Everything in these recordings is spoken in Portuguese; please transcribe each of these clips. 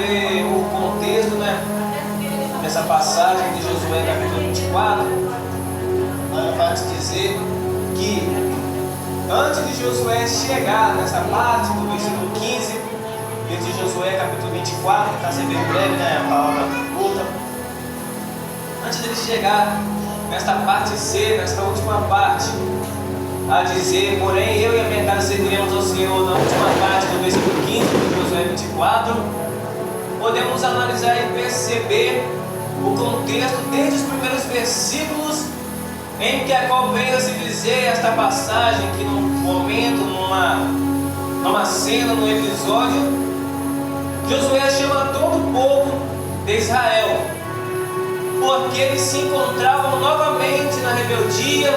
ver o contexto, né? Essa passagem de Josué capítulo 24, vai nos dizer que antes de Josué chegar nessa parte do versículo 15, e de Josué capítulo 24, está sendo bem breve, né? A palavra curta. Antes dele chegar nesta parte C, nesta última parte, a dizer, porém eu e a minha casa serviremos ao Senhor, na última parte do versículo 15 de Josué 24, podemos analisar e perceber o contexto desde os primeiros versículos em que a qual veio a se dizer esta passagem, que num momento, numa cena, num episódio, Josué chama todo o povo de Israel, porque eles se encontravam novamente na rebeldia,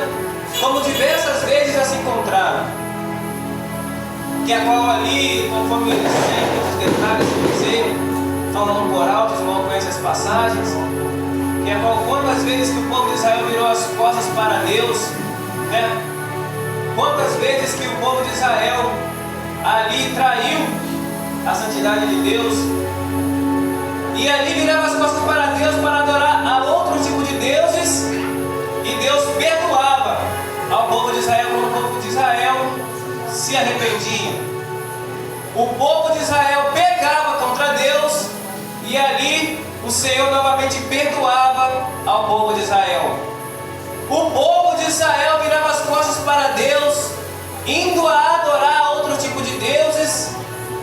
como diversas vezes já se encontraram, que a qual ali, conforme sempre os detalhes que dizer, falando por alto, os irmãos conhecem as passagens, que a qual quantas vezes que o povo de Israel virou as costas para Deus, né? Quantas vezes que o povo de Israel ali traiu a santidade de Deus, e ali virava as costas para Deus para adorar a outro tipo de deuses, e Deus perdoava ao povo de Israel quando o povo de Israel se arrependia. O povo de Israel pecava contra Deus, e ali o Senhor novamente perdoava ao povo de Israel. O povo de Israel virava as costas para Deus, indo a adorar outro tipo de deuses,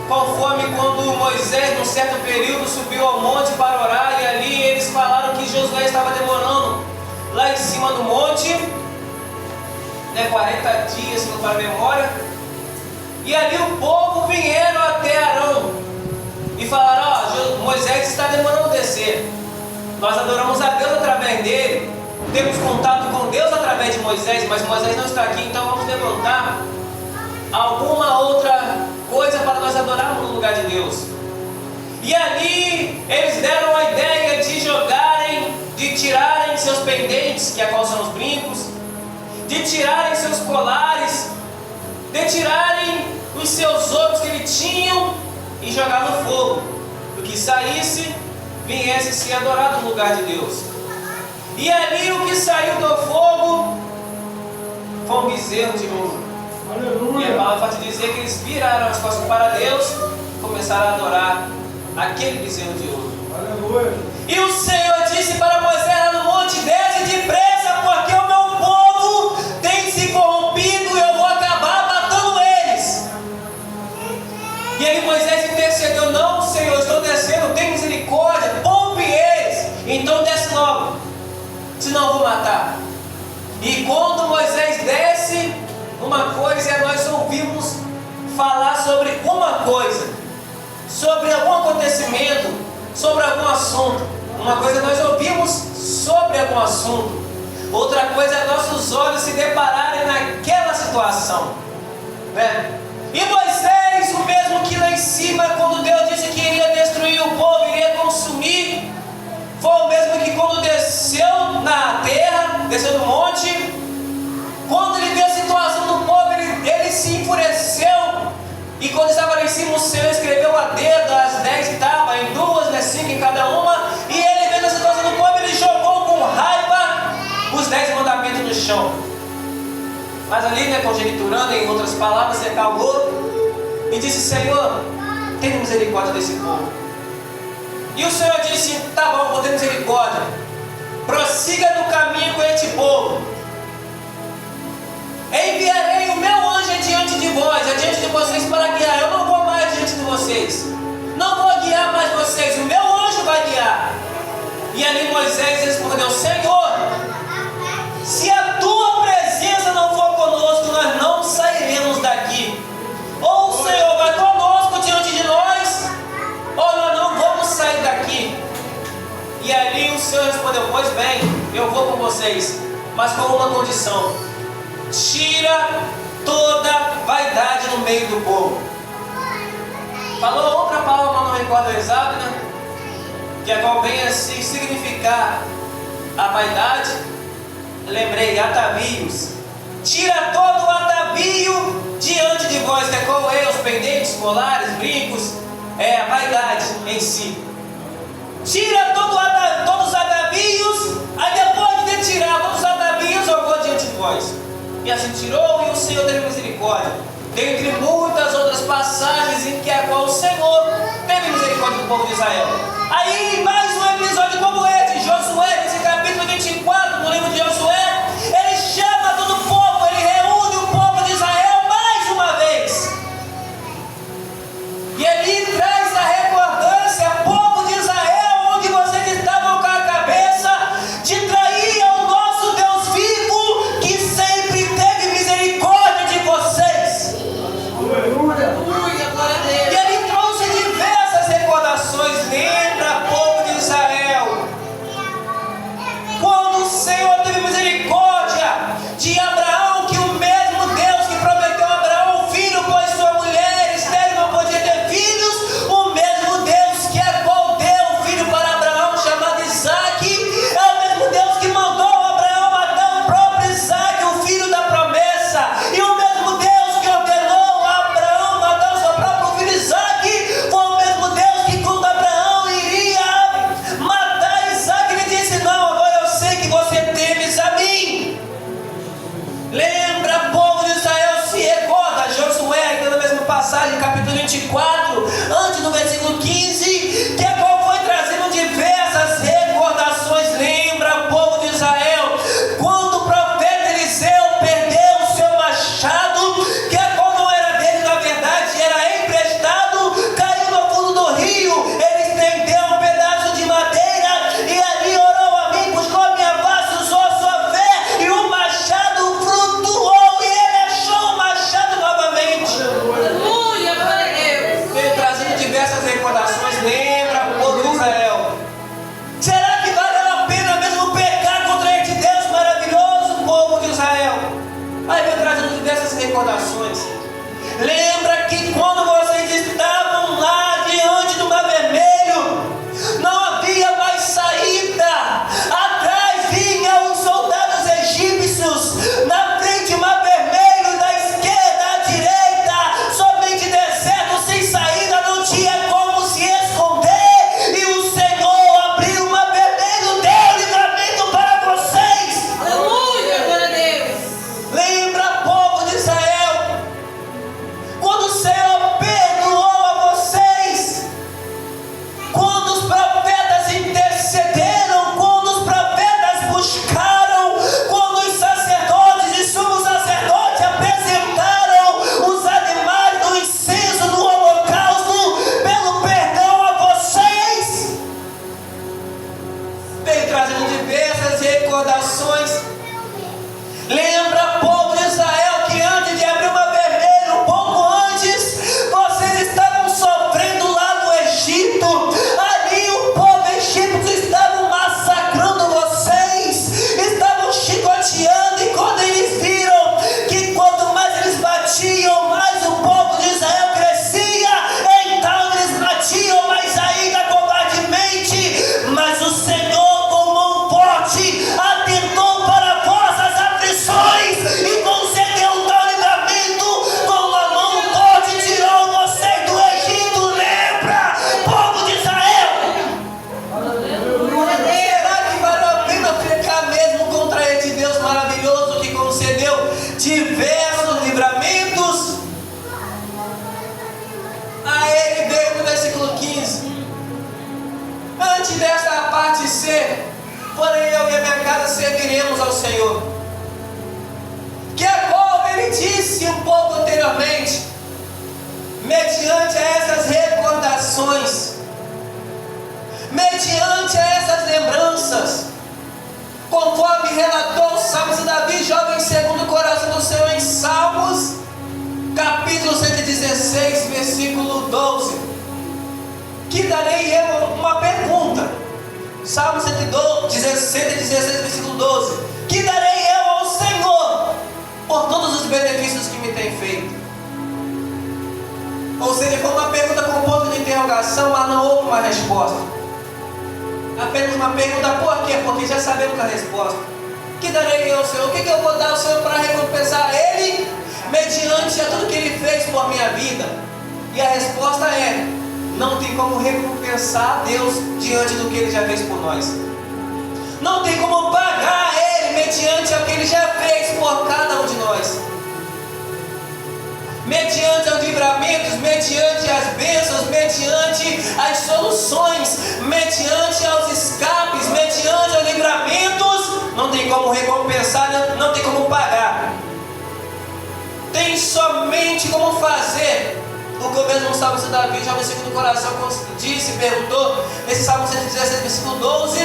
conforme quando Moisés, num certo período, subiu ao monte para orar, e ali eles falaram que Josué estava demorando lá em cima do monte, né, 40 dias, se não para a memória, e ali o povo vieram até Arão e falaram, Moisés está demorando a descer, nós adoramos a Deus através dele, temos contato com Deus através de Moisés, mas Moisés não está aqui, então vamos levantar alguma outra coisa para nós adorarmos no lugar de Deus. E ali eles deram a ideia de tirarem seus pendentes, que a qual são os brincos, de tirarem seus colares, de tirarem os seus ouros que eles tinham e jogar no fogo, o que saísse, viesse ser adorado no lugar de Deus. E ali o que saiu do fogo foi um bezerro de ouro. E a palavra vai te dizer que eles viraram as costas para Deus e começaram a adorar aquele bezerro de ouro. Aleluia. E o Senhor disse para Moisés lá no monte, desce depressa, porque o meu povo tem se corrompido e eu vou acabar matando eles. E aí Moisés intercedeu, não Senhor, estou descendo, tem misericórdia, poupe eles, então desce logo, senão eu vou matar. E quando Moisés desce, uma coisa é nós ouvimos falar sobre uma coisa, sobre algum acontecimento, sobre algum assunto. Uma coisa é nós ouvimos sobre algum assunto, outra coisa é nossos olhos se depararem naquela situação, né? E Moisés, o mesmo que lá em cima, quando Deus disse que iria destruir o povo, iria consumir, foi o mesmo que quando desceu na terra, desceu do monte, quando ele viu a situação do povo, ele se enfureceu, e quando estava lá em cima, o Senhor escreveu a dedo as 10 tábuas, em duas, né, 5 em cada uma, e ele vendo a situação do povo, ele jogou com raiva os 10 mandamentos no chão. Mas ali, né, conjecturando, em outras palavras, se acalmou e disse, Senhor, tenha misericórdia desse povo. E o Senhor disse, tá bom, vou ter misericórdia, prossiga no caminho com este povo, enviarei o meu anjo adiante de vós, adiante de vocês para guiar. Eu não vou mais adiante de vocês, não vou guiar mais vocês, o meu anjo vai guiar. E ali Moisés respondeu, Senhor, se a tua presença não for conosco, nós não sairemos daqui. Ou o Senhor vai conosco diante de nós, ou nós não vamos sair daqui. E ali o Senhor respondeu, pois bem, eu vou com vocês, mas com uma condição: tira toda vaidade no meio do povo. Falou outra palavra, mas não recordo exato, né? Que a qual vem a significar a vaidade. Lembrei, atavios. Tira todo o atavio diante de vós, que é qual é? Os pendentes, colares, brincos, É a vaidade em si. Tira todos os atavios, aí depois de tirar todos os atavios, eu vou diante de vós. E assim tirou, e o Senhor teve misericórdia. Dentre muitas outras passagens em que a qual o Senhor teve misericórdia do povo de Israel. Aí, mais um episódio como esse, Josué, nesse capítulo 24 do livro de Josué, ele chama todo o povo, ele reúne o povo de Israel mais uma vez. E ele traz a recordância, povo de Israel, onde vocês estavam com a cabeça de trair ao nosso Deus vivo, que sempre teve misericórdia de vocês. Aleluia, glória a Deus. E ele trouxe diversas recordações. Lembra, povo de Israel, quando o Senhor teve misericórdia de Abraão, que o mesmo Deus que prometeu a Abraão um filho, pois sua mulher estéril não podia ter filhos, o mesmo Deus que a qual deu um filho para Abraão, chamado Isaque, é o mesmo Deus que mandou Abraão matar o próprio Isaque, o filho da promessa, e o mesmo Deus que ordenou a Abraão matar o seu próprio filho Isaque, foi o mesmo Deus que quando Abraão iria matar Isaque, ele disse: não, agora eu sei que você temes a mim. Lembra, povo de Israel, se recorda, Josué, ainda na mesma passagem, capítulo 24, antes do versículo 15, que é qual foi trazendo diversas recordações. Lembra, povo de Israel, quando o profeta Eliseu perdeu o seu machado, que é qual não era dele, na verdade era emprestado, caiu no fundo do rio, ele estendeu um pedaço de madeira e ali orou a mim, buscou a minha face, usou a sua fé, e o machado flutuou e ele achou o machado novamente. Aleluia, glória a Deus. Veio trazendo diversas recordações. Lembra, povo de Israel, será que valeu a pena mesmo pecar contra este Deus maravilhoso, povo de Israel? Aí veio trazendo diversas recordações. Lembra que quando vocês estavam lá diante do Mar Vermelho, não havia mais saída, atrás vinham os soldados egípcios, na frente Mar Vermelho, da esquerda à direita, somente deserto sem saída, não tinha como se esconder, e o Senhor abriu o Mar Vermelho, deu livramento para vocês. Aleluia, glória a Deus. Lembra, povo de Israel, quando o Senhor perdoou a vocês, quando os profetas intercederam, quando os profetas buscaram, quando os sacerdotes e sumos sacerdotes apresentaram os animais do incenso, do holocausto, pelo perdão a vocês, veio trazendo diversas recordações. Lembra, povo de Israel, que antes de abrir o Mar Vermelho, um pouco antes, vocês estavam sofrendo lá no Egito. Ali o povo egípcio estava massacrando vocês, estavam chicoteando, e quando eles viram que quanto mais eles batiam, mais o povo de Israel crescia, então eles batiam mais ainda covardemente. Mas o Senhor, com mão forte, atentou para vossas aflições e concedeu tal livramento, com a mão forte tirou vocês do Egito. Lembra, povo de Israel? Será que valeu a pena pecar mesmo contra esse Deus maravilhoso que concedeu diversos livramentos? Aí ele veio no versículo 15. Antes desta parte C, porém eu e a minha casa serviremos ao Senhor. Que a qual ele disse um pouco anteriormente, mediante a essas recordações, mediante a essas lembranças, conforme relatou o Salmos de Davi, jovem segundo o coração do Senhor, em Salmos, capítulo 116, versículo 12, que darei eu uma pergunta. Salmo 116, versículo 12, que darei eu ao Senhor por todos os benefícios que me tem feito. Ou seja, foi uma pergunta com ponto de interrogação, mas não houve uma resposta. Apenas uma pergunta, por quê? Porque já sabemos a resposta. Que darei eu ao Senhor? O que eu vou dar ao Senhor para recompensar Ele mediante a tudo que Ele fez por minha vida? E a resposta é: não tem como recompensar a Deus diante do que Ele já fez por nós. Não tem como pagar a Ele mediante o que Ele já fez por cada um de nós. Mediante os livramentos, mediante as bênçãos, mediante as soluções, mediante aos escapes, mediante os livramentos, não tem como recompensar, não tem como pagar. Tem somente como fazer o que o mesmo Salmo de Davi, já no segundo coração, disse, perguntou, nesse Salmo 117, versículo 12,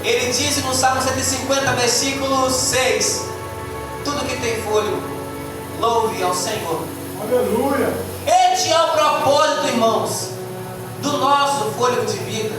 ele disse no Salmo 150, versículo 6, tudo que tem fôlego, louve ao Senhor. Aleluia! Este é o propósito, irmãos, do nosso fôlego de vida.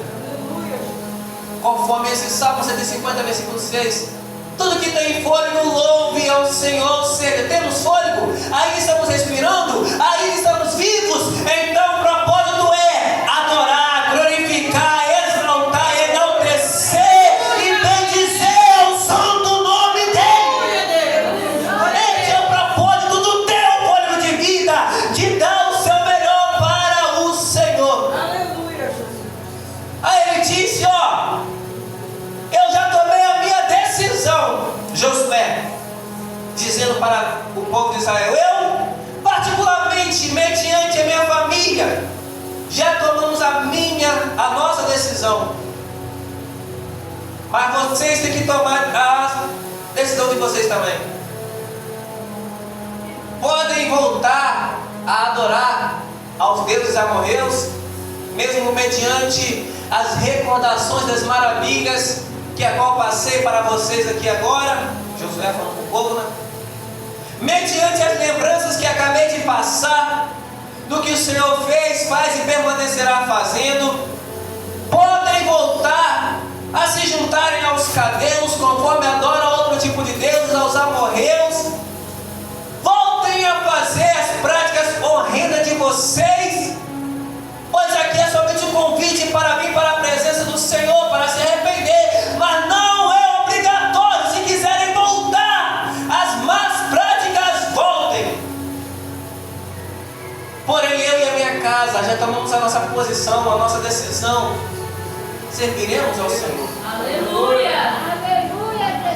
Conforme esse Salmo 150, versículo 6, tudo que tem fôlego, louve ao Senhor. Ou seja, temos fôlego, aí estamos respirando, aí estamos vivos. Então o propósito é adorar, glorificar, exaltar, enaltecer e bendizer o santo nome dele. Esse é o propósito do teu fôlego de vida, de dar o seu melhor para o Senhor. Aleluia, Jesus. Aí ele disse, ó, eu já tomei a minha decisão, Josué, dizendo para o povo de Israel, eu particularmente, mediante a minha família, já tomamos a nossa decisão, mas vocês têm que tomar a decisão de vocês também. Podem voltar a adorar aos deuses amorreus, mesmo mediante as recordações das maravilhas que a qual passei para vocês aqui agora, Josué falando com o povo, né? Mediante as lembranças que acabei de passar, do que o Senhor fez, faz e permanecerá fazendo, podem voltar a se juntarem aos cadeus, conforme adoram outro tipo de deuses, aos amorreus. Voltem a fazer as práticas horrendas de vocês, pois aqui é somente um convite para vir para a presença do Senhor, para se arrepender, mas não é obrigatório. Se quiserem voltar, as más práticas voltem. Porém, eu e a minha casa já tomamos a nossa posição, a nossa decisão, serviremos ao Senhor. Aleluia.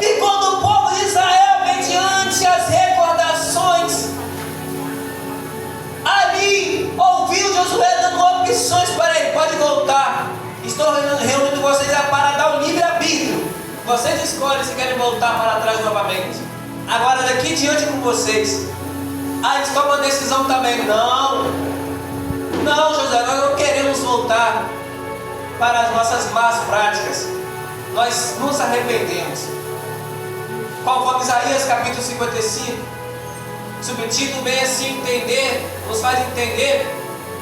E quando o povo de Israel, mediante as recordações, ali ouviu Josué dando opções para ele, pode voltar, estou reunindo vocês para dar o livre-arbítrio, vocês escolhem se querem voltar para trás novamente, agora daqui diante com vocês. Aí eles tomam a decisão também, não Josué, nós não queremos voltar para as nossas más práticas, nós nos arrependemos. Conforme Isaías capítulo 55, subtítulo bem assim, nos faz entender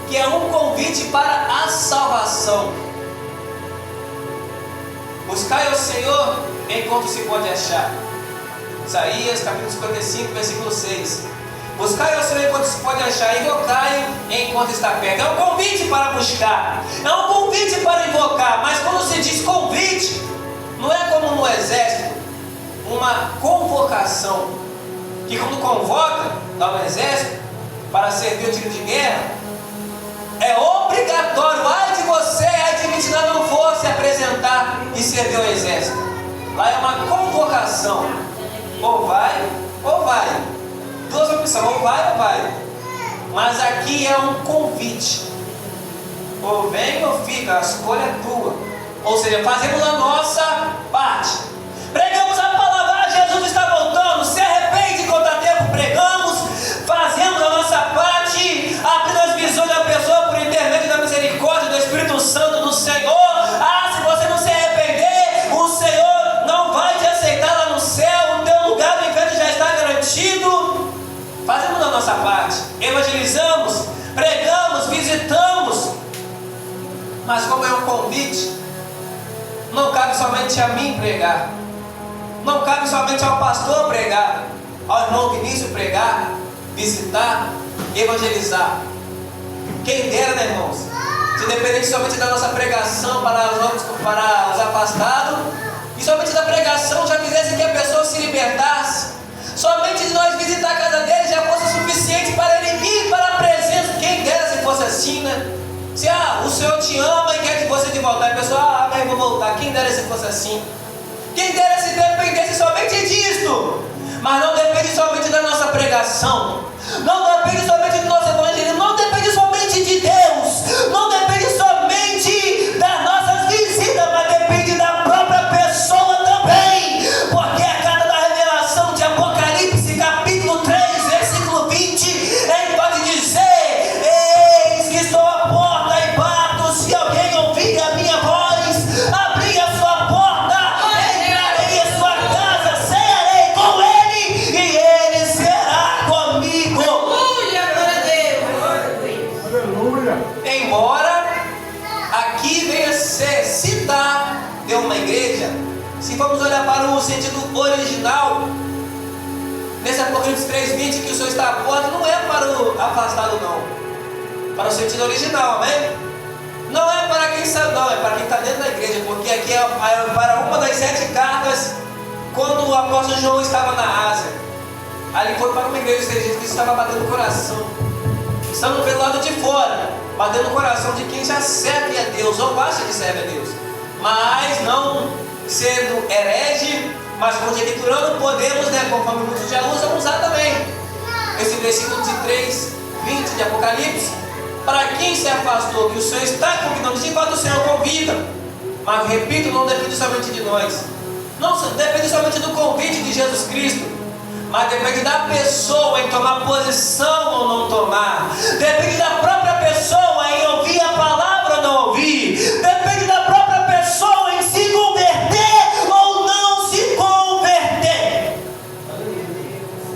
que é um convite para a salvação. Buscai ao Senhor enquanto se pode achar. Isaías capítulo 55, versículo 6. Buscai ao Senhor enquanto se pode achar, invocai enquanto está perto. É um convite para buscar, é um convite para invocar, mas quando se diz convite, não é como no exército, uma convocação, que quando convoca, dá um exército, para servir o tiro de guerra, é obrigatório, ai de você, ai de mim se não for se apresentar e servir ao exército. Lá é uma convocação, ou vai, duas opções, ou vai, mas aqui é um convite, ou vem ou fica, a escolha é tua, ou seja, fazemos a nossa parte, pregamos a palavra, Jesus está voltando, se arrepende enquanto há tempo, pregamos, fazemos a nossa parte, abrindo as visões da pessoa por intermédio da misericórdia do Espírito Santo do Senhor. Se você não se arrepender, o Senhor não vai te aceitar lá no céu, o teu lugar no inferno já está garantido. Fazemos a nossa parte, evangelizamos, pregamos, visitamos, mas como é um convite, não cabe somente a mim pregar, não cabe somente ao pastor pregar, ao irmão Vinícius pregar, visitar, evangelizar. Quem dera, né, irmãos? Se dependesse somente da nossa pregação para os afastados, e somente da pregação já fizesse que a pessoa se libertasse, somente de nós visitar a casa dele já fosse suficiente para ele vir para a presença. Quem dera se fosse assim, né? Se o Senhor te ama e quer que você de voltar, e a pessoa, amém, vou voltar. Quem dera se fosse assim? Quem dera se dependesse somente disto? Mas não depende somente da nossa pregação, não depende somente do nosso evangelho, não depende somente de Deus, não depende somente das nossas visitas, mas depende da própria pessoa também, porque a carta da revelação de Apocalipse, capítulo 3, versículo 20, ele pode dizer: eis que estou à porta e bato, se alguém ouvir a minha voz, abrir a sua porta, entrarei em sua casa, cearei com ele e ele será comigo. Aleluia, glória a Deus. Aleluia. Embora aqui venha ser citar de uma igreja, se formos olhar para o sentido original, nesse Apocalipse 3:20, que o Senhor está à porta, não é para o afastado, não, para o sentido original, amém? Não é para quem sabe, não, é para quem está dentro da igreja, porque aqui é para uma das 7 cartas, quando o apóstolo João estava na Ásia. Ali foi para uma igreja que estava batendo o coração, estamos pelo lado de fora, batendo o coração de quem já serve a Deus, ou acha que serve a Deus, mas não sendo herege, mas conjecturando, podemos, conforme muitos já usar também esse versículo de 3:20 de Apocalipse. Para quem se afastou, que o Senhor está convidando, de fato o Senhor convida, mas repito, não depende somente de nós, não depende somente do convite de Jesus Cristo, mas depende da pessoa em tomar posição ou não tomar, depende da própria pessoa em ouvir a palavra ou não ouvir, depende da própria pessoa em se converter ou não se converter,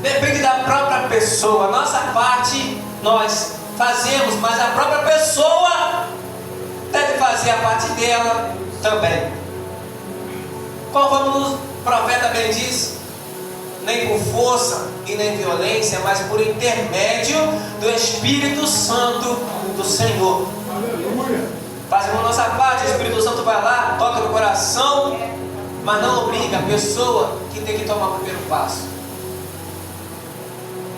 depende da própria pessoa. A nossa parte nós fazemos, mas a própria pessoa deve fazer a parte dela também. Conforme o profeta bem diz, nem por força e nem violência, mas por intermédio do Espírito Santo do Senhor. Aleluia. Fazemos a nossa parte, o Espírito Santo vai lá, toca no coração, mas não obriga a pessoa que tem que tomar o primeiro passo.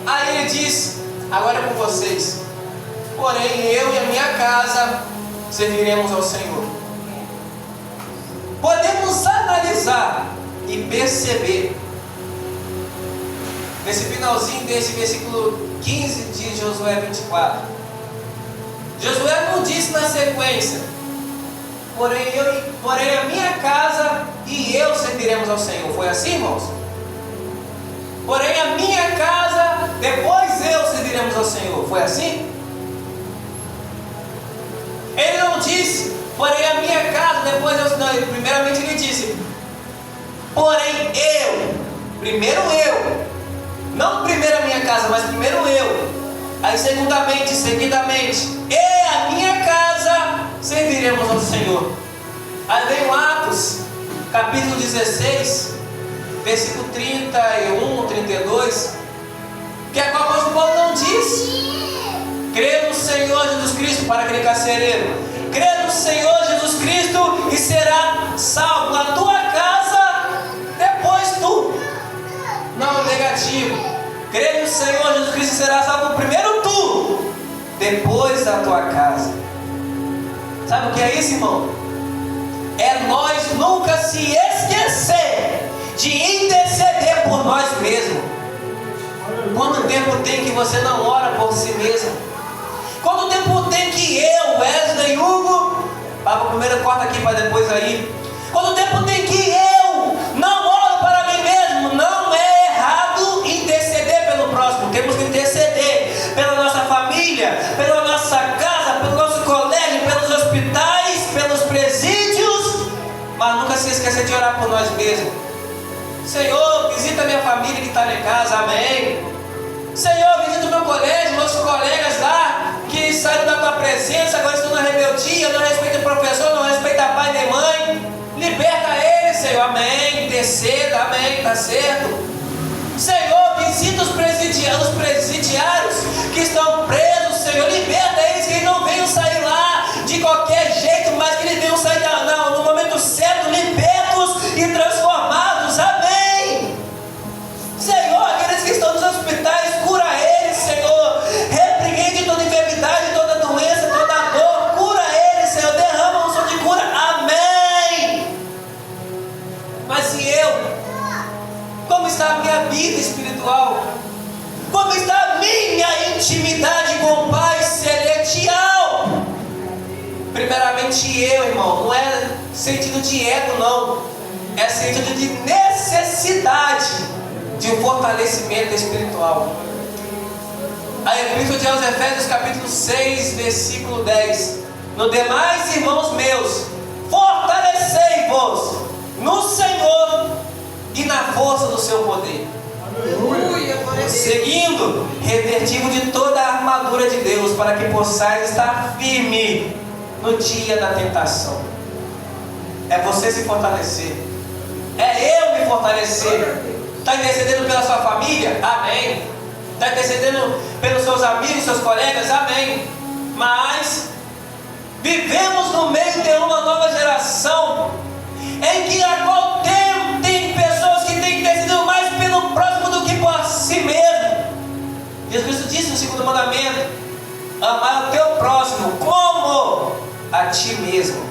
Aí ele diz, agora é com vocês: porém eu e a minha casa serviremos ao Senhor. Podemos analisar e perceber nesse finalzinho desse versículo 15 de Josué 24. Josué não disse na sequência: porém a minha casa e eu serviremos ao Senhor. Foi assim, irmãos? Porém a minha casa, depois eu serviremos ao Senhor. Foi assim? Ele não disse, porém a minha casa, depois eu. Não, primeiramente ele disse, porém eu. Primeiro eu. Não primeiro a minha casa, mas primeiro eu. Aí seguidamente, e a minha casa serviremos ao Senhor. Aí vem o Atos, capítulo 16, versículo 31, 32, que a qual o apóstolo Paulo não diz: crê no Senhor Jesus Cristo, para aquele carcereiro, crê no Senhor Jesus Cristo e será salvo a tua casa, depois tu. Não, negativo. Crê no Senhor Jesus Cristo e será salvo primeiro tu, depois da tua casa. Sabe o que é isso, irmão? É nós nunca se esquecer de interceder por nós mesmos. Quanto tempo tem que você não ora por si mesmo? Quanto tempo tem que eu, Wesley, Hugo, Pablo primeiro corta aqui para depois aí. Quanto tempo tem que eu não oro para mim mesmo? Não é errado interceder pelo próximo. Temos que interceder pela nossa família, pela nossa casa, pelo nosso colégio, pelos hospitais, pelos presídios, mas nunca se esquecer de orar por nós mesmos. Senhor, visita minha família que está lá em casa, amém. Senhor, visita o meu colégio, meus colegas lá que saíram da tua presença, agora estão na rebeldia, não respeita o professor, não respeita pai nem mãe. Liberta eles, Senhor, amém. Interceda, amém, está certo. Senhor, visita os presidiários que estão presos, Senhor, liberta eles, que eles não venham sair lá de qualquer jeito, mas que eles venham sair no momento certo, libertos e transformados, amém. Senhor, aqueles que estão nos hospitais, cura eles, Senhor, repreende toda enfermidade, toda doença, toda dor, cura intimidade com o Pai celestial. Primeiramente eu, irmão, não é sentido de ego, não. É sentido de necessidade de um fortalecimento espiritual. A Epístola aos Efésios, capítulo 6, versículo 10. No demais, irmãos meus, fortalecei-vos no Senhor e na força do seu poder. Seguindo, revestido de toda a armadura de Deus, para que possais estar firme no dia da tentação. É você se fortalecer. É eu me fortalecer. Está intercedendo pela sua família? Amém. Está intercedendo pelos seus amigos, seus colegas? Amém. Mas vivemos no meio de uma nova geração em que a qual tem pessoas que têm intercedido mais pelo próximo do que por si mesmo. Jesus Cristo disse no segundo mandamento: amar o teu próximo como a ti mesmo.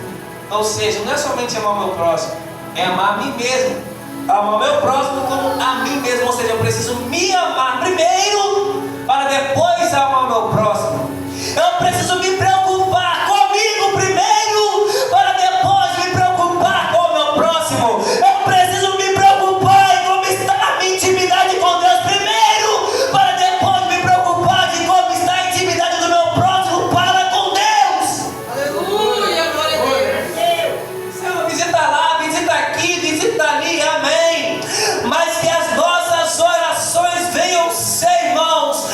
Ou seja, não é somente amar o meu próximo, é amar a mim mesmo. Amar o meu próximo como a mim mesmo. Ou seja, eu preciso me amar primeiro para depois amar o meu próximo. Eu preciso me preocupar comigo primeiro para depois me preocupar com o meu próximo. Eu preciso me preocupar em como está a minha intimidade com Deus primeiro para depois me preocupar de como está a intimidade do meu próximo para com Deus. Aleluia, glória a Deus. Senhor, visita lá, visita aqui, visita ali, amém. Mas que as nossas orações venham ser, irmãos,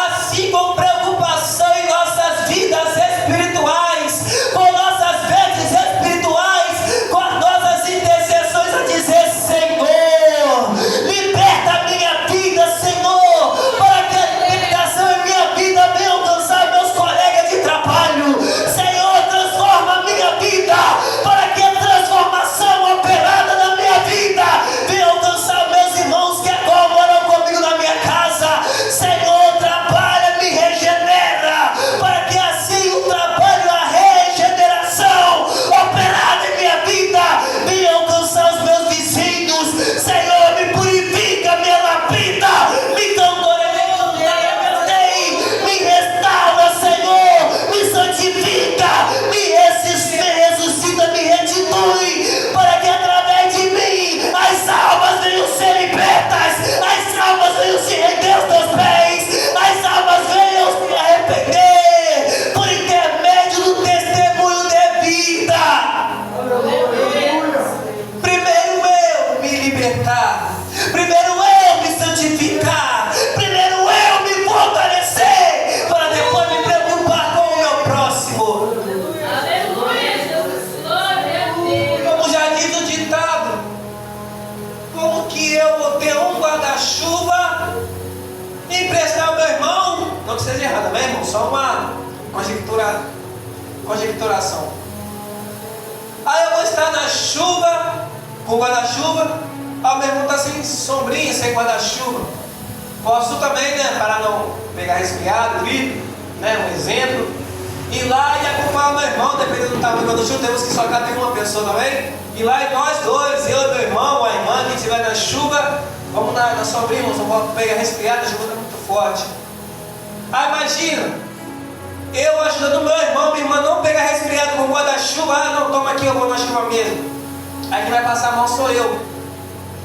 assim com preocupação em nossas vidas espirituais, com nossas vestes espirituais, com as nossas intercessões a dizer: Senhor, liberta a minha vida, Senhor, para que a libertação em minha vida venha alcançar meus colegas de trabalho. Senhor, transforma a minha vida para que a transformação operada na minha vida venha alcançar meus irmãos que agora moram comigo na minha casa. Senhor, trabalha, me regenera, para que assim o trabalho, a regeneração operada em minha vida venha alcançar os meus vizinhos. Senhor, me purifica, me lapida, me me restaura, Senhor, me santifica, me ressuscita, me restitui, para que através de mim as almas venham ser libertas, as almas venham se render aos teus pés, as almas venham se arrepender por intermédio do testemunho de vida. Primeiro eu me libertar, primeiro eu me santificar, primeiro eu me fortalecer, para depois me preocupar com o meu próximo. Aleluia, Jesus, glória a Deus. Como já diz o ditado, como que eu vou ter um guarda-chuva e emprestar ao meu irmão? Não que seja errado, né, irmão? Só uma conjecturação. Aí eu vou estar na chuva, com guarda-chuva, ao meu irmão está sem sombrinha, sem guarda-chuva. Posso também, né, para não pegar resfriado, gripe, né, um exemplo, ir lá e acompanhar o meu irmão, dependendo do tamanho do guarda-chuva. Temos que só cá tem uma pessoa também. Ir lá e nós dois, eu e meu irmão, a irmã, que estiver na chuva, vamos na sombrinha, irmão, vamos pegar resfriado, a chuva está muito forte. Aí imagina, eu ajudando meu irmão, minha irmã não pegar resfriado com guarda-chuva. Ah, não, toma aqui, eu vou na chuva mesmo. Aí quem vai passar mal sou eu.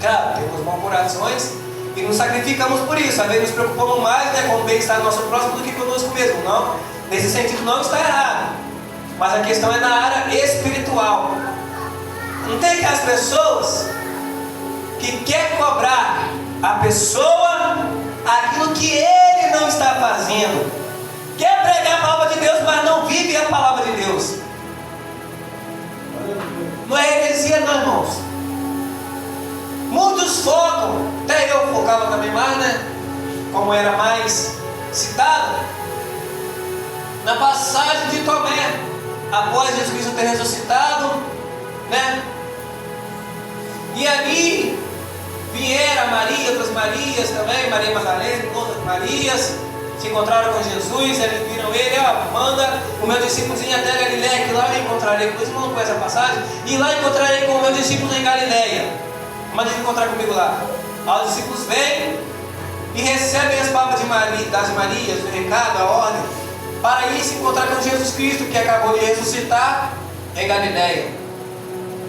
Claro, temos murmurações e nos sacrificamos por isso. Às vezes nos preocupamos mais, né, com o bem-estar do nosso próximo do que conosco mesmo. Não, nesse sentido não está errado. Mas a questão é na área espiritual. Não tem aquelas pessoas que quer cobrar a pessoa aquilo que ele não está fazendo. Quer pregar a palavra de Deus, mas não vive a palavra de Deus. Não é heresia, não, irmãos. Muitos focam, até eu focava também mais, né? Como era mais citado, na passagem de Tomé, após Jesus Cristo ter ressuscitado, né? E ali vieram Maria, outras Marias também, Maria Madalena, outras Marias, se encontraram com Jesus, eles viram ele: ó, manda o meu discípulo ir até Galiléia, que lá eu encontrarei, porque vocês não conhecem a passagem, e lá encontrarei com o meu discípulo em Galiléia. Manda ele encontrar comigo lá. Aí os discípulos vêm, e recebem as palavras das Marias, o recado, a ordem, para ir se encontrar com Jesus Cristo, que acabou de ressuscitar em Galileia.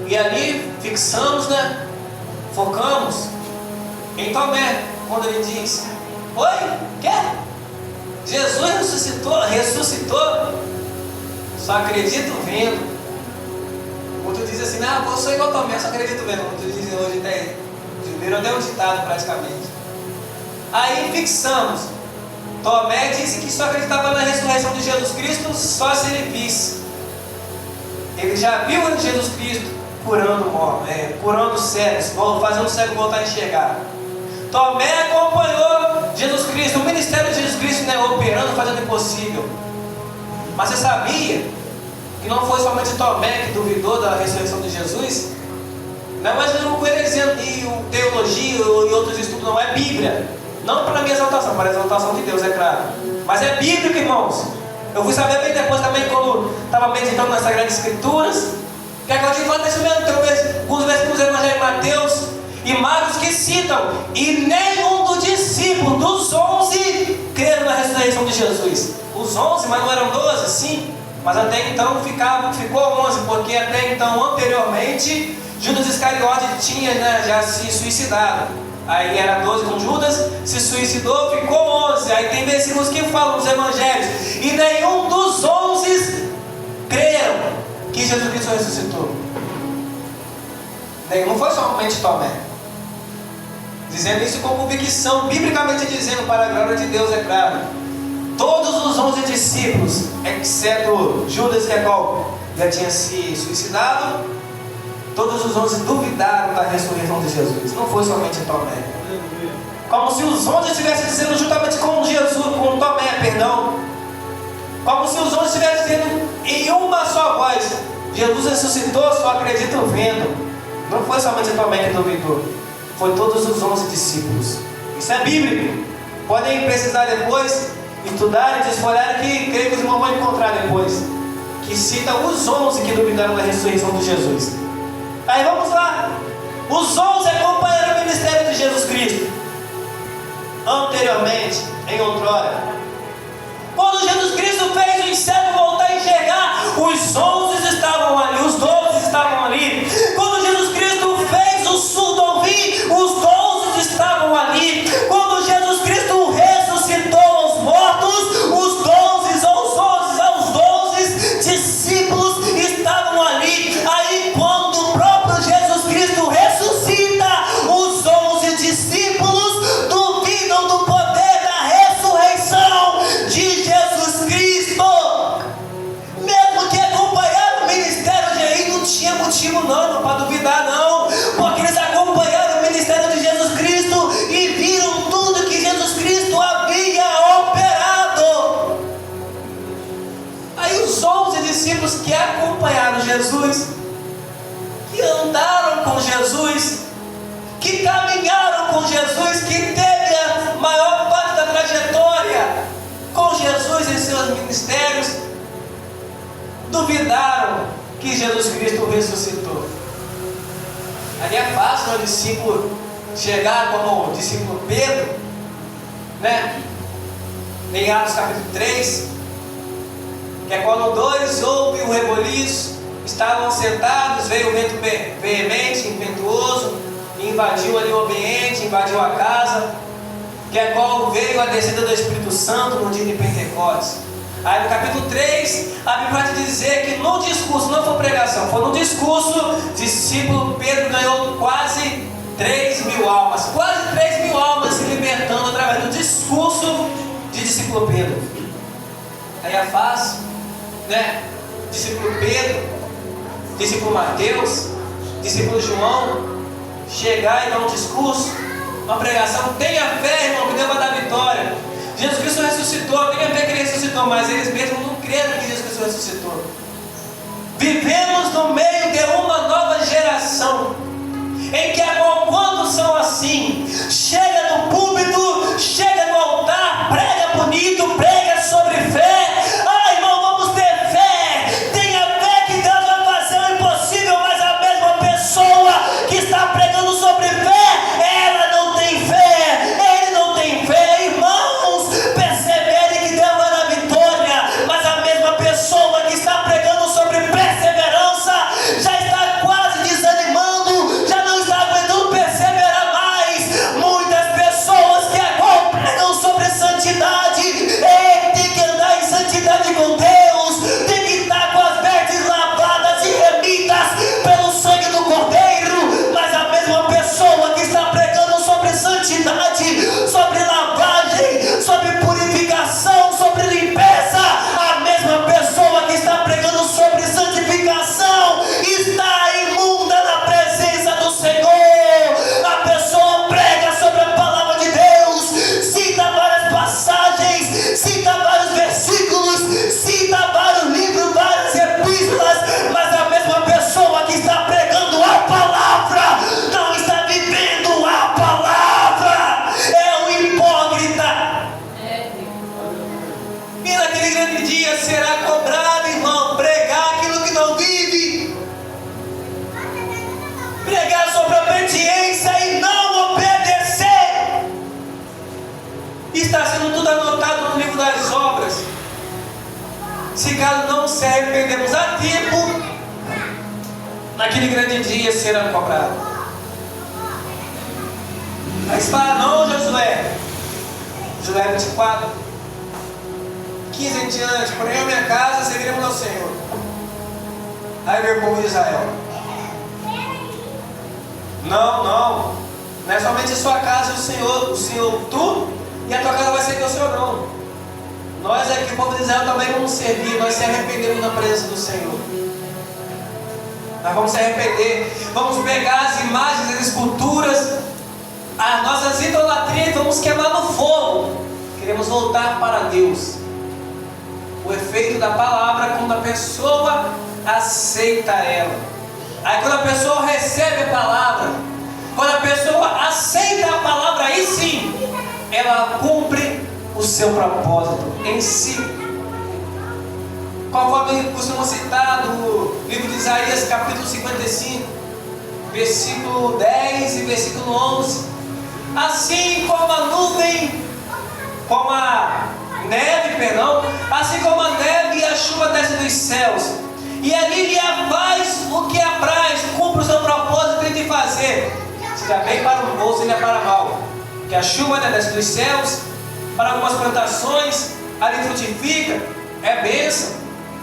E ali fixamos, focamos em Tomé, quando ele diz: oi, quer? Jesus ressuscitou, só acredito vendo. Outro diz assim: não, eu sou igual Tomé, só acredito vendo. Outro diz hoje virou até um ditado praticamente. Aí fixamos. Tomé disse que só acreditava na ressurreição de Jesus Cristo só se ele visse. Ele já viu Jesus Cristo curando cegos, fazendo o cego voltar a enxergar. Tomé acompanhou Jesus Cristo, o ministério de Jesus Cristo, operando, fazendo o impossível. Mas você sabia que não foi somente Tomé que duvidou da ressurreição de Jesus? Não é mais o heresia e teologia e outros estudos, não é Bíblia. Não para a minha exaltação, para a exaltação de Deus, é claro. Mas é bíblico, irmãos. Eu fui saber bem depois também, quando estava meditando nas Sagradas Escrituras, que a gente fala desse mesmo. Tem alguns versículos do Evangelho de Mateus e Marcos que citam: e nenhum dos discípulos, dos 11, creram na ressurreição de Jesus. Os 11, mas não eram 12, sim. Mas até então ficou 11, porque até então, anteriormente, Judas Iscariote tinha já se suicidado. Aí era 12 com Judas, se suicidou, ficou 11. Aí tem versículos que falam nos evangelhos: e nenhum dos 11 creram que Jesus Cristo ressuscitou. Não foi somente Tomé. Dizendo isso com convicção, biblicamente dizendo, para a glória de Deus, é claro. Todos os 11 discípulos, exceto Judas, que já tinha se suicidado, todos os 11 duvidaram da ressurreição de Jesus. Não foi somente Tomé. Como se os 11 estivessem dizendo juntamente com Tomé, perdão. Como se os 11 estivessem dizendo em uma só voz: Jesus ressuscitou, só acredito vendo. Não foi somente Tomé que duvidou. Foi todos os 11 discípulos. Isso é bíblico. Podem precisar depois estudar e desfolhar, que creio que os irmãos vão encontrar depois, que cita os 11 que duvidaram da ressurreição de Jesus. Aí vamos lá. Os 11 acompanharam o ministério de Jesus Cristo. Anteriormente, em outrora, quando Jesus Cristo fez o cego voltar a enxergar, os 11 estavam ali, os 12 estavam ali. Quando Jesus Cristo fez o surdo ouvir, os 12 estavam ali. Quando Jesus Cristo ressuscitou os mortos, os 12 discípulos estavam ali. Aí quando o próprio Jesus Cristo ressuscita, os 11 discípulos duvidam do poder da ressurreição de Jesus Cristo. Mesmo que acompanharam o ministério de aí, não tinha motivo não para duvidar não, porque eles acompanharam o ministério de Jesus Cristo e viram tudo que Jesus Cristo havia operado. Aí os 11 discípulos que acompanharam Jesus, que andaram com Jesus, que caminharam com Jesus, que teve a maior parte da trajetória com Jesus em seus ministérios, duvidaram que Jesus Cristo ressuscitou. Ali é fácil o discípulo chegar como o discípulo Pedro, em Atos capítulo 3, que é quando 2 ouvem o reboliço, estavam sentados, veio o vento veemente, impetuoso, e invadiu ali o ambiente, invadiu a casa, que é qual veio a descida do Espírito Santo no dia de Pentecostes. Aí no capítulo 3, a Bíblia vai dizer que no discurso, não foi pregação, foi no discurso, o discípulo Pedro ganhou quase 3.000 almas. Quase 3.000 almas se libertando através do discurso de discípulo Pedro. Aí é fácil, discípulo Pedro, discípulo Mateus, discípulo João, chegar e dar um discurso, uma pregação. Tenha fé, irmão, que Deus vai dar vitória. Jesus Cristo ressuscitou, tenha fé que Ele ressuscitou, mas eles mesmos não creram que Jesus Cristo ressuscitou. Vivemos no meio de uma nova geração, em que quando são assim, chega no púlpito, chega no altar, prega bonito, prega sobre fé. Irmão, vamos ter fé. Tenha fé que Deus vai fazer o impossível, mas a mesma pessoa que está pregando sobre fé, ela não tem fé, ele não tem fé. naquele grande dia serão cobrados. Mas fala, não, Josué. Josué 24, 15 em diante, porém eu e minha casa serviremos ao Senhor. Aí veio o povo de Israel. Não é somente a sua casa e o Senhor, tu e a tua casa vai servir ao Senhor, não. Nós aqui, o povo de Israel, também vamos servir, nós se arrependemos na presença do Senhor. Nós vamos se arrepender, vamos pegar as imagens, as esculturas, as nossas idolatrias, vamos queimar no fogo. Queremos voltar para Deus. O efeito da palavra quando a pessoa aceita ela. Aí quando a pessoa recebe a palavra, quando a pessoa aceita a palavra, aí sim ela cumpre o seu propósito em si. Conforme costuma citar do livro de Isaías, capítulo 55, versículo 10 e versículo 11. Assim como a nuvem, como a neve, assim como a neve e a chuva descem dos céus, e ali lhe faz o que apraz, cumpre o seu propósito de fazer, seja bem para o bom, seja para mal. Que a chuva desce dos céus, para algumas plantações, ali frutifica, é bênção,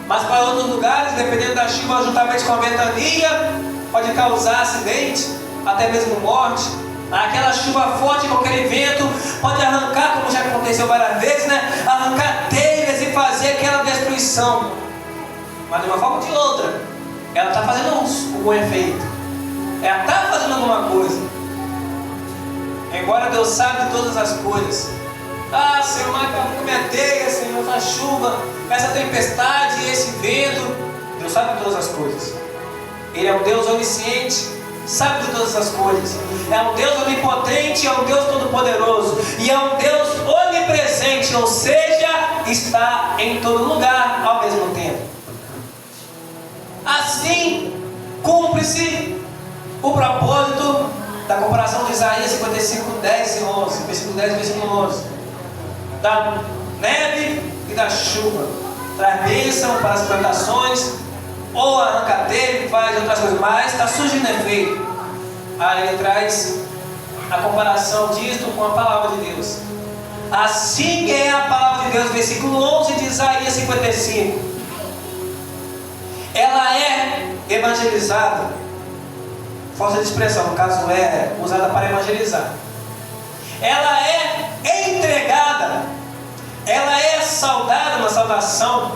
mas para outros lugares, dependendo da chuva, juntamente com a ventania, pode causar acidente, até mesmo morte. Aquela chuva forte com aquele vento pode arrancar, como já aconteceu várias vezes, arrancar telhas e fazer aquela destruição. Mas de uma forma ou de outra, ela está fazendo um bom efeito. Ela está fazendo alguma coisa. Embora Deus sabe de todas as coisas. Ah, Senhor, mas com minha teia, Senhor, essa chuva, essa tempestade, esse vento. Deus sabe de todas as coisas. Ele é um Deus onisciente, sabe de todas as coisas. É um Deus onipotente, é um Deus todo-poderoso. E é um Deus onipresente, ou seja, está em todo lugar ao mesmo tempo. Assim, cumpre-se o propósito da comparação de Isaías 55, 10 e 11. Versículo 10 e versículo 11. Da neve e da chuva. Traz bênção para as plantações, ou arranca telha, faz outras coisas, mas está surgindo efeito. Aí ele traz a comparação disto com a palavra de Deus. Assim é a palavra de Deus, versículo 11 de Isaías 55. Ela é evangelizada, força de expressão, no caso é usada para evangelizar. Ela é entregada, ela é saudada na saudação,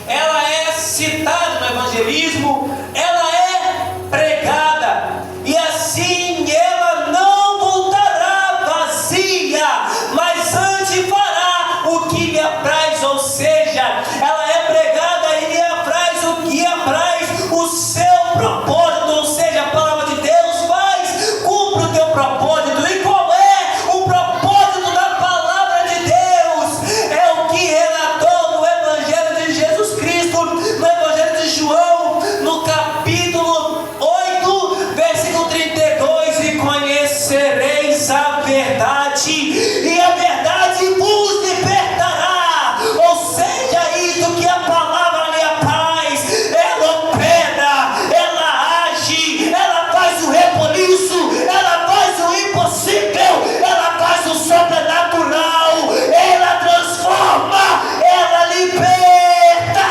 ela é citada no evangelismo, ela é pregada, e assim ela não voltará vazia, mas antes fará o que lhe apraz, ou seja, ela é pregada e lhe apraz o que apraz o seu propósito, ou seja, a palavra de Deus faz, cumpre o teu propósito. E qual é o propósito da palavra de Deus? É o que relatou no Evangelho de Jesus Cristo, no Evangelho de João, no capítulo 8, versículo 32, e conhecereis a verdade, e a verdade vos libertará. Ou seja, isso que a palavra lhe apraz, ela opera, ela age, ela faz o rebuliço, ela faz o impossível, ela faz o sobrenatural, ela transforma, ela liberta.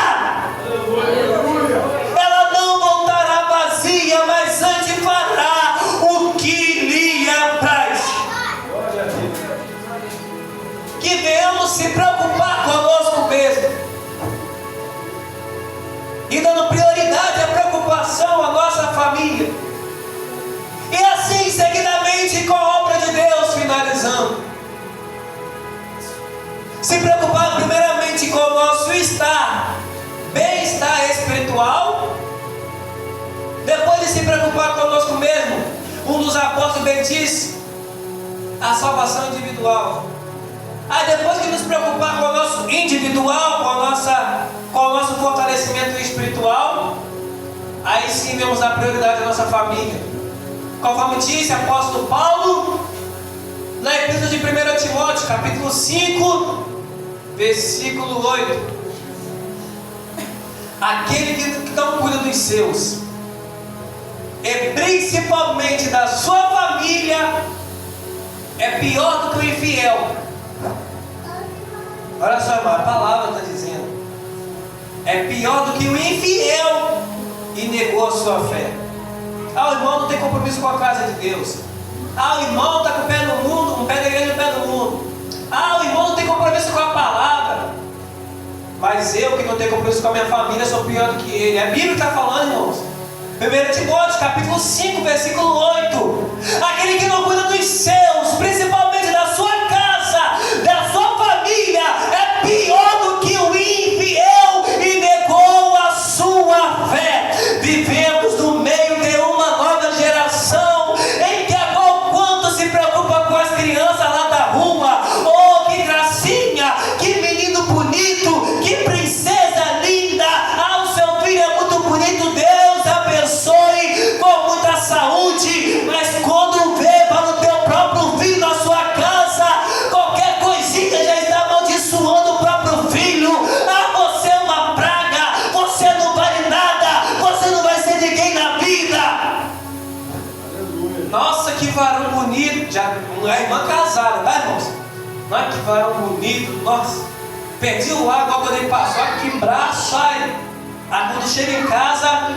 Ela não voltará vazia, mas antes fará o que lhe apraz. Que venhamos se preocupar conosco mesmo, e dando prioridade à preocupação à nossa família, e assim seguidamente com a obra de Deus, finalizando, se preocupar primeiramente com o nosso bem-estar espiritual, depois de se preocupar conosco mesmo. Um dos apóstolos bem disse: a salvação individual. Aí depois de nos preocupar com o nosso individual, com o nosso fortalecimento espiritual, aí sim vamos dar prioridade à nossa família. Conforme disse o apóstolo Paulo na epístola de 1 Timóteo, capítulo 5, versículo 8. Aquele que não cuida dos seus, principalmente da sua família, é pior do que o infiel. Olha só, irmão, a palavra está dizendo: é pior do que o infiel e negou a sua fé. O irmão não tem compromisso com a casa de Deus. O irmão está com o pé no mundo, um pé da igreja e um pé no mundo. O irmão não tem compromisso com a palavra. Mas eu, que não tenho compromisso com a minha família, sou pior do que ele. A Bíblia está falando, irmãos. 1 Timóteo, capítulo 5, versículo 8. Aquele que não cuida dos seus, principalmente da sua casa, da sua família, é pior do que o infiel e negou a sua fé. Vivemos no meio de uma nova geração em que a qual quanto se preocupa com as crianças lá da rua. Oh, que gracinha, que menino bonito, que princesa linda. O seu filho é muito bonito, Deus abençoe com muita saúde. Mas quando vê para o teu próprio filho na sua casa, qualquer coisinha já está amaldiçoando o próprio filho. Você é uma praga, você não vale nada, você não vai ser ninguém na vida. Nossa, que varão bonito. Já uma irmã casada, tá, irmãos? Olha que varão bonito. Nossa, perdi o ar quando ele passou. Olha que braço, ai. Quando chega em casa,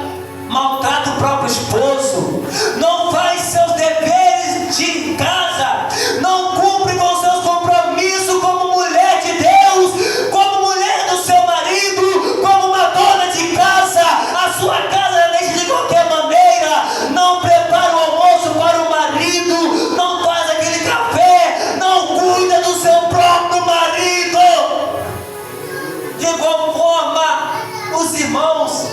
maltrata o próprio esposo, não faz seus deveres de casa, não cumpre com seus compromissos como mulher de Deus, como mulher do seu marido, como uma dona de casa. A sua casa deixa de qualquer maneira, não prepara o almoço para o marido, não faz aquele café, não cuida do seu próprio marido. De igual forma, os irmãos,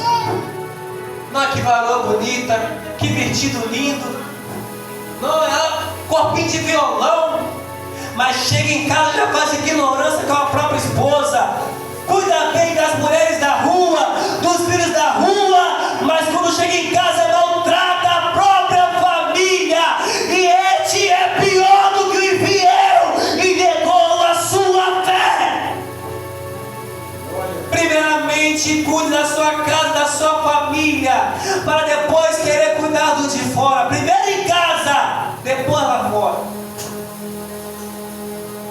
que varão bonita, que vestido lindo, não é corpinho de violão, mas chega em casa já faz ignorância com a própria esposa, cuida bem das mulheres da rua, dos filhos da rua, mas quando chega em casa maltrata a própria família. E este é pior do que o infiel e negou a sua fé. Primeiramente, cuide da sua casa, da sua família, para depois querer cuidar do de fora. Primeiro em casa, depois lá fora.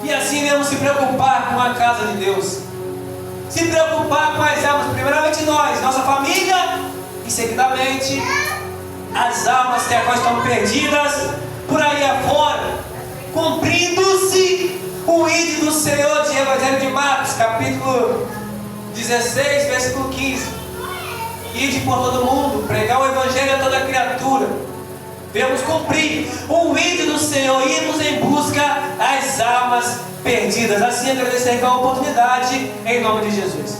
E assim mesmo se preocupar com a casa de Deus, se preocupar com as almas. Primeiramente nós, nossa família, e seguidamente as almas que agora estão perdidas por aí afora, cumprindo-se o ide do Senhor de Evangelho de Marcos, capítulo 16, versículo 15. Ide por todo mundo, pregar o Evangelho a toda criatura. Devemos cumprir o ide do Senhor, irmos em busca das almas perdidas. Assim agradecer a oportunidade, em nome de Jesus.